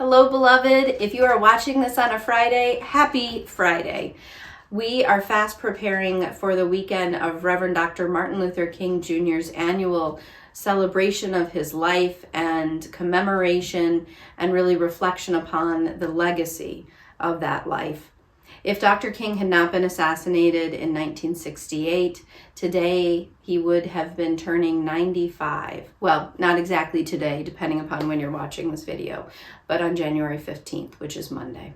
Hello, beloved. If you are watching this on a Friday, happy Friday. We are fast preparing for the weekend of Reverend Dr. Martin Luther King Jr.'s annual celebration of his life and commemoration and really reflection upon the legacy of that life. If Dr. King had not been assassinated in 1968, today he would have been turning 95. Well, not exactly today, depending upon when you're watching this video, but on January 15th, which is Monday.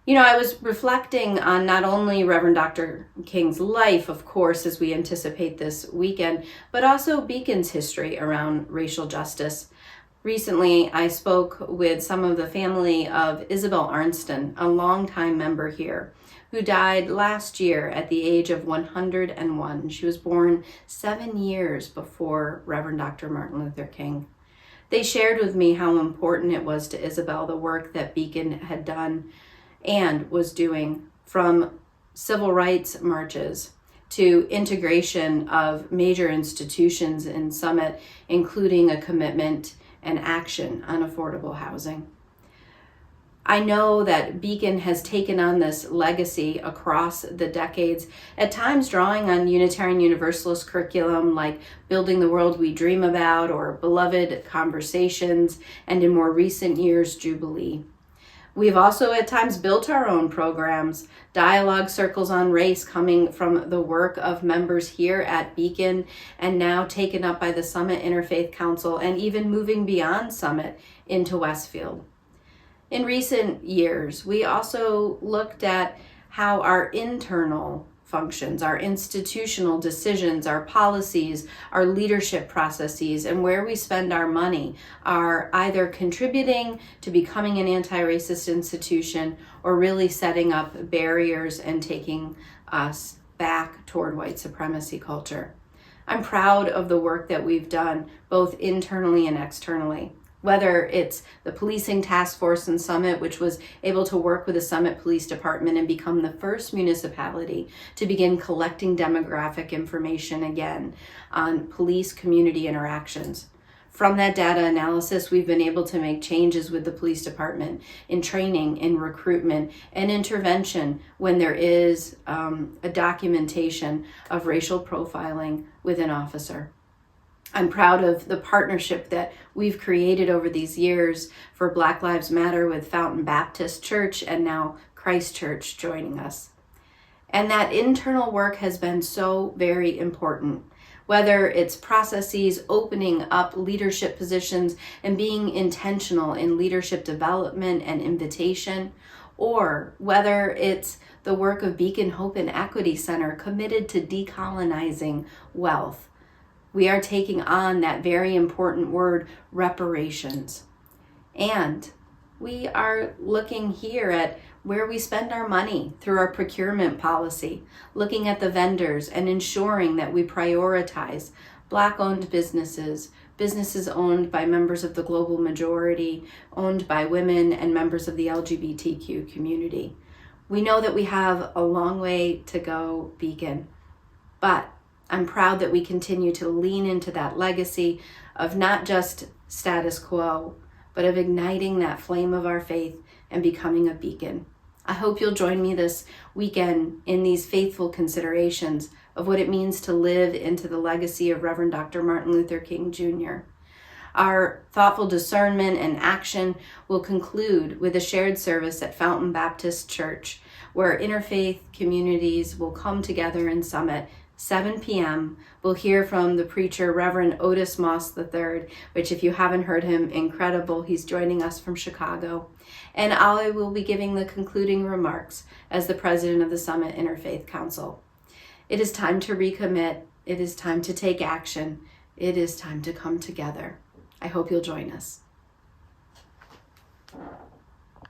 You know, I was reflecting on not only Reverend Dr. King's life, of course, as we anticipate this weekend, but also Beacon's history around racial justice. Recently, I spoke with some of the family of Isabel Arnston, a longtime member here, who died last year at the age of 101. She was born 7 years before Reverend Dr. Martin Luther King. They shared with me how important it was to Isabel, the work that Beacon had done and was doing, from civil rights marches to integration of major institutions in Summit, including a commitment and action on affordable housing. I know that Beacon has taken on this legacy across the decades, at times drawing on Unitarian Universalist curriculum like Building the World We Dream About or Beloved Conversations, and in more recent years, Jubilee. We've also at times built our own programs, dialogue circles on race coming from the work of members here at Beacon and now taken up by the Summit Interfaith Council and even moving beyond Summit into Westfield. In recent years, we also looked at how our internal functions, our institutional decisions, our policies, our leadership processes, and where we spend our money are either contributing to becoming an anti-racist institution or really setting up barriers and taking us back toward white supremacy culture. I'm proud of the work that we've done, both internally and externally. Whether it's the policing task force in Summit, which was able to work with the Summit Police Department and become the first municipality to begin collecting demographic information again on police community interactions. From that data analysis, we've been able to make changes with the police department in training, in recruitment, and intervention when there is a documentation of racial profiling with an officer. I'm proud of the partnership that we've created over these years for Black Lives Matter with Fountain Baptist Church and now Christ Church joining us. And that internal work has been so very important, whether it's processes opening up leadership positions and being intentional in leadership development and invitation, or whether it's the work of Beacon Hope and Equity Center committed to decolonizing wealth. We are taking on that very important word, reparations. And we are looking here at where we spend our money through our procurement policy, looking at the vendors and ensuring that we prioritize Black-owned businesses, businesses owned by members of the global majority, owned by women and members of the LGBTQ community. We know that we have a long way to go, Beacon, but I'm proud that we continue to lean into that legacy of not just status quo, but of igniting that flame of our faith and becoming a beacon. I hope you'll join me this weekend in these faithful considerations of what it means to live into the legacy of Reverend Dr. Martin Luther King Jr. Our thoughtful discernment and action will conclude with a shared service at Fountain Baptist Church, where interfaith communities will come together in Summit. 7 p.m. We'll hear from the preacher, Reverend Otis Moss III, which if you haven't heard him, incredible. He's joining us from Chicago. And I will be giving the concluding remarks as the president of the Summit Interfaith Council. It is time to recommit. It is time to take action. It is time to come together. I hope you'll join us.